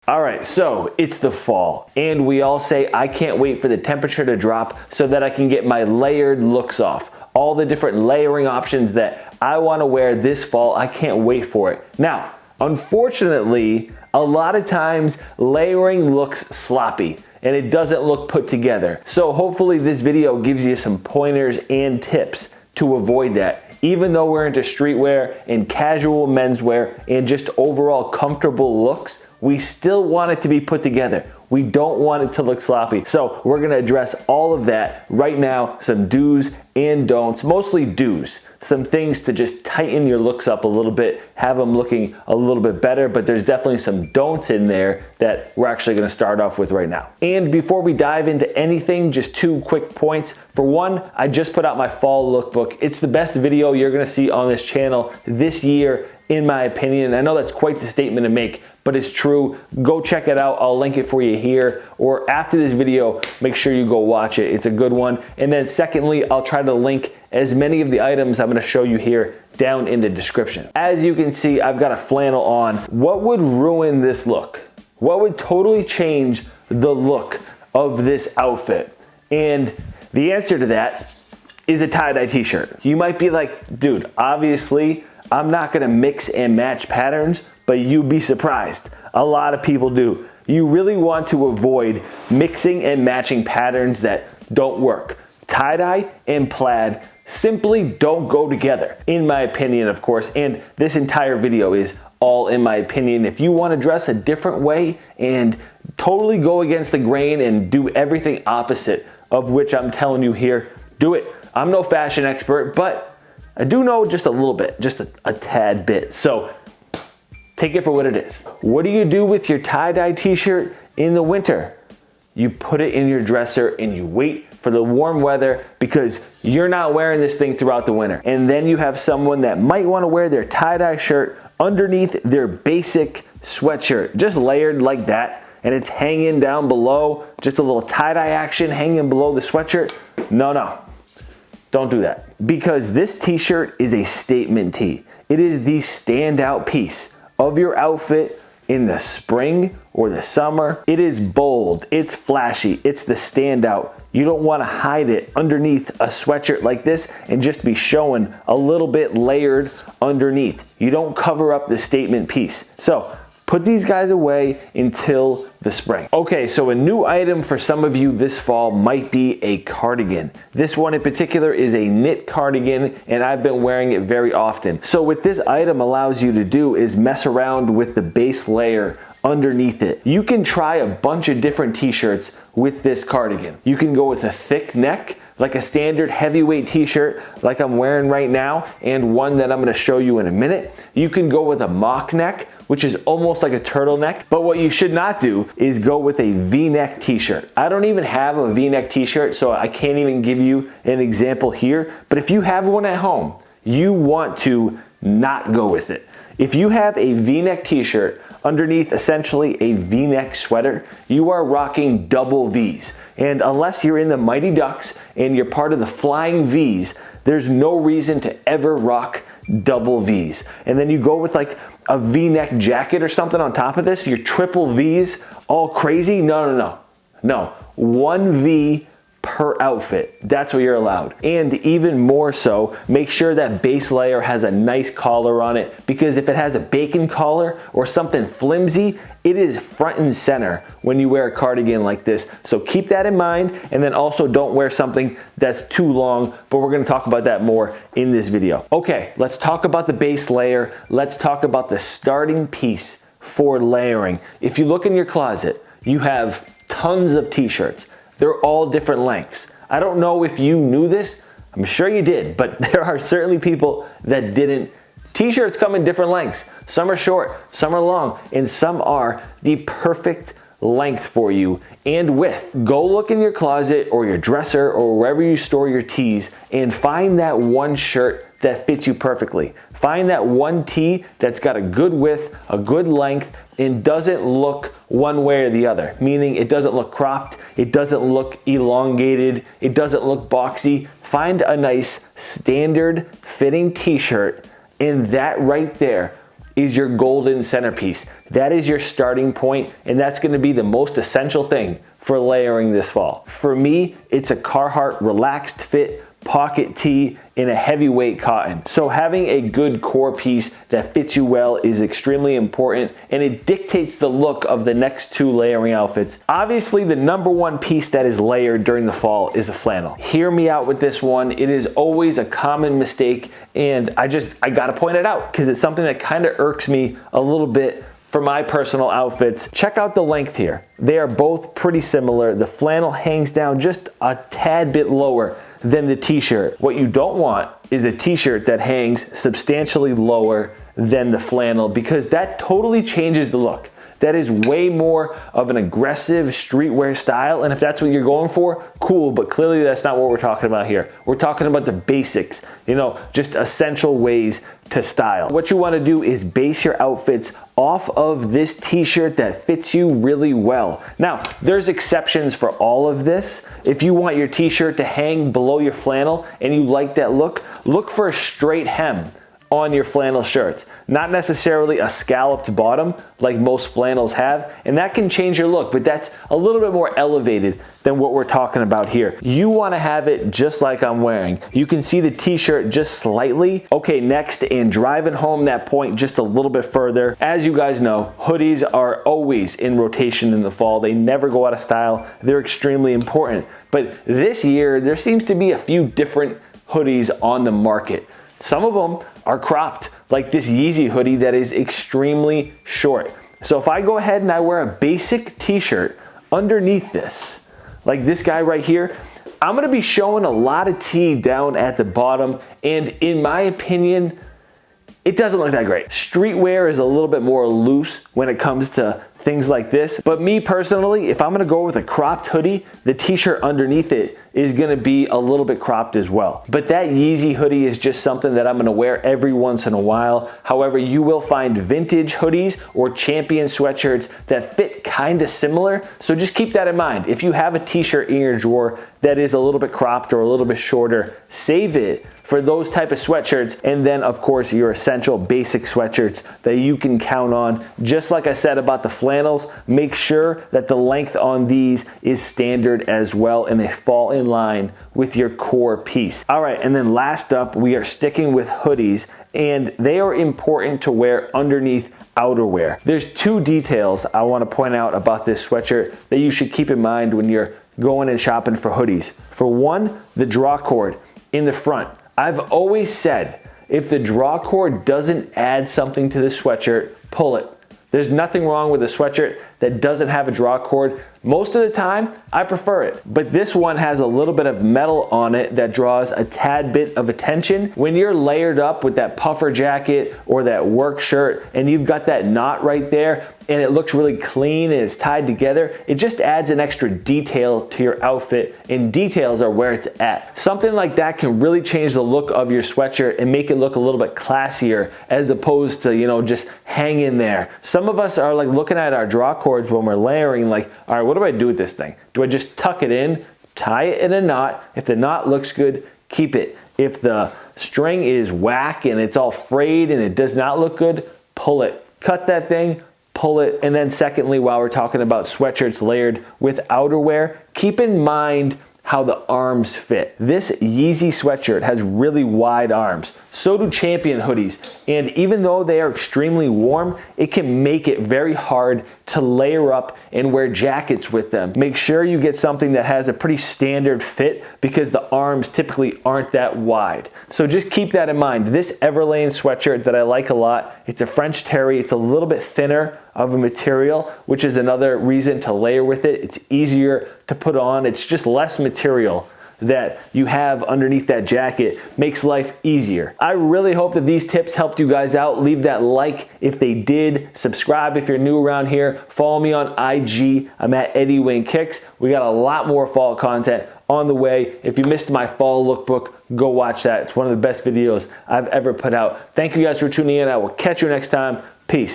All right, so it's the fall, and we all say, I can't wait for the temperature to drop so that I can get my layered looks off. All the different layering options that I wanna wear this fall, I can't wait for it. Now, unfortunately, a lot of times layering looks sloppy and it doesn't look put together. So hopefully this video gives you some pointers and tips to avoid that. Even though we're into streetwear and casual menswear and just overall comfortable looks, we still want it to be put together. We don't want it to look sloppy. So we're gonna address all of that right now, some do's and don'ts, mostly do's. Some things to just tighten your looks up a little bit, have them looking a little bit better, but there's definitely some don'ts in there that we're actually gonna start off with right now. And before we dive into anything, just 2 quick points. For one, I just put out my fall lookbook. It's the best video you're gonna see on this channel this year, in my opinion. I know that's quite the statement to make, but it's true. Go check it out. I'll link it for you here, or after this video, make sure you go watch it. It's a good one. And then secondly, I'll try to link as many of the items I'm gonna show you here down in the description. As you can see, I've got a flannel on. What would ruin this look? What would totally change the look of this outfit? And the answer to that is a tie-dye t-shirt. You might be like, dude, obviously, I'm not gonna mix and match patterns, but you'd be surprised. A lot of people do. You really want to avoid mixing and matching patterns that don't work. Tie-dye and plaid simply don't go together, in my opinion, of course, and this entire video is all in my opinion. If you want to dress a different way and totally go against the grain and do everything opposite of which I'm telling you here, do it. I'm no fashion expert, but I do know just a little bit, just a tad bit. So take it for what it is. What do you do with your tie-dye t-shirt in the winter? You put it in your dresser and you wait for the warm weather because you're not wearing this thing throughout the winter. And then you have someone that might want to wear their tie-dye shirt underneath their basic sweatshirt, just layered like that, and it's hanging down below, just a little tie-dye action hanging below the sweatshirt. No, don't do that. Because this t-shirt is a statement tee. It is the standout piece of your outfit in the spring or the summer. It is bold, it's flashy, it's the standout. You don't want to hide it underneath a sweatshirt like this and just be showing a little bit layered underneath. You don't cover up the statement piece. So put these guys away until the spring. Okay, so a new item for some of you this fall might be a cardigan. This one in particular is a knit cardigan, and I've been wearing it very often. So what this item allows you to do is mess around with the base layer underneath it. You can try a bunch of different t-shirts with this cardigan. You can go with a thick neck, like a standard heavyweight t-shirt like I'm wearing right now, and one that I'm gonna show you in a minute. You can go with a mock neck, which is almost like a turtleneck, but what you should not do is go with a V-neck t-shirt. I don't even have a V-neck t-shirt, so I can't even give you an example here, but if you have one at home, you want to not go with it. If you have a V-neck t-shirt underneath essentially a V-neck sweater, you are rocking double V's. And unless you're in the Mighty Ducks and you're part of the Flying V's, there's no reason to ever rock double V's. And then you go with like a V-neck jacket or something on top of this, your triple V's, all crazy. No. One V per outfit. That's what you're allowed. And even more so, make sure that base layer has a nice collar on it, because if it has a bacon collar or something flimsy, it is front and center when you wear a cardigan like this. So keep that in mind, and then also don't wear something that's too long, but we're gonna talk about that more in this video. Okay, let's talk about the base layer. Let's talk about the starting piece for layering. If you look in your closet, you have tons of t-shirts. They're all different lengths. I don't know if you knew this. I'm sure you did, but there are certainly people that didn't. T-shirts come in different lengths. Some are short, some are long, and some are the perfect length for you and width. Go look in your closet or your dresser or wherever you store your tees and find that one shirt that fits you perfectly. Find that one tee that's got a good width, a good length, and doesn't look one way or the other, meaning it doesn't look cropped, it doesn't look elongated, it doesn't look boxy. Find a nice standard fitting t-shirt, and that right there is your golden centerpiece. That is your starting point, and that's gonna be the most essential thing for layering this fall. For me, it's a Carhartt relaxed fit pocket tee in a heavyweight cotton. So having a good core piece that fits you well is extremely important, and it dictates the look of the next two layering outfits. Obviously, the number one piece that is layered during the fall is a flannel. Hear me out with this one. It is always a common mistake, and I gotta point it out because it's something that kind of irks me a little bit for my personal outfits. Check out the length here. They are both pretty similar. The flannel hangs down just a tad bit lower than the t-shirt. What you don't want is a t-shirt that hangs substantially lower than the flannel, because that totally changes the look. That is way more of an aggressive streetwear style, and if that's what you're going for, cool, but clearly that's not what we're talking about here. We're talking about the basics, you know, just essential ways to style. What you want to do is base your outfits off of this t-shirt that fits you really well. Now, there's exceptions for all of this. If you want your t-shirt to hang below your flannel and you like that look for a straight hem on your flannel shirts, not necessarily a scalloped bottom like most flannels have, and that can change your look, but that's a little bit more elevated than what we're talking about here. You want to have it just like I'm wearing. You can see the t-shirt just slightly. Okay, next, and driving home that point just a little bit further, as you guys know, hoodies are always in rotation in the fall. They never go out of style. They're extremely important, but this year there seems to be a few different hoodies on the market. Some of them are cropped, like this Yeezy hoodie that is extremely short. So if I go ahead and I wear a basic t-shirt underneath this, like this guy right here, I'm gonna be showing a lot of tee down at the bottom, and in my opinion, it doesn't look that great. Streetwear is a little bit more loose when it comes to things like this, but me personally, if I'm gonna go with a cropped hoodie, the t-shirt underneath it is gonna be a little bit cropped as well. But that Yeezy hoodie is just something that I'm gonna wear every once in a while. However, you will find vintage hoodies or Champion sweatshirts that fit kind of similar, so just keep that in mind. If you have a t-shirt in your drawer that is a little bit cropped or a little bit shorter, save it for those type of sweatshirts, and then of course your essential basic sweatshirts that you can count on. Just like I said about the flannels, make sure that the length on these is standard as well and they fall in line with your core piece. All right, and then last up, we are sticking with hoodies, and they are important to wear underneath outerwear. There's two details I want to point out about this sweatshirt that you should keep in mind when you're going and shopping for hoodies. For one, the draw cord in the front. I've always said, if the draw cord doesn't add something to the sweatshirt, pull it. There's nothing wrong with a sweatshirt that doesn't have a draw cord. Most of the time, I prefer it. But this one has a little bit of metal on it that draws a tad bit of attention. When you're layered up with that puffer jacket or that work shirt and you've got that knot right there and it looks really clean and it's tied together, it just adds an extra detail to your outfit, and details are where it's at. Something like that can really change the look of your sweatshirt and make it look a little bit classier as opposed to, you know, just hang in there. Some of us are like looking at our draw cords when we're layering like, all right, what do I do with this thing? Do I just tuck it in, tie it in a knot? If the knot looks good, keep it. If the string is whack and it's all frayed and it does not look good, pull it. Cut that thing, pull it. And then secondly, while we're talking about sweatshirts layered with outerwear, keep in mind how the arms fit. This Yeezy sweatshirt has really wide arms. So do Champion hoodies. And even though they are extremely warm, it can make it very hard to layer up and wear jackets with them. Make sure you get something that has a pretty standard fit because the arms typically aren't that wide. So just keep that in mind. This Everlane sweatshirt that I like a lot, it's a French terry. It's a little bit thinner of a material, which is another reason to layer with it. It's easier to put on. It's just less material that you have underneath that jacket, makes life easier. I really hope that these tips helped you guys out. Leave that like if they did. Subscribe if you're new around here. Follow me on IG. I'm at Eddie Wayne Kicks. We got a lot more fall content on the way. If you missed my fall lookbook, go watch that. It's one of the best videos I've ever put out. Thank you guys for tuning in. I will catch you next time. Peace.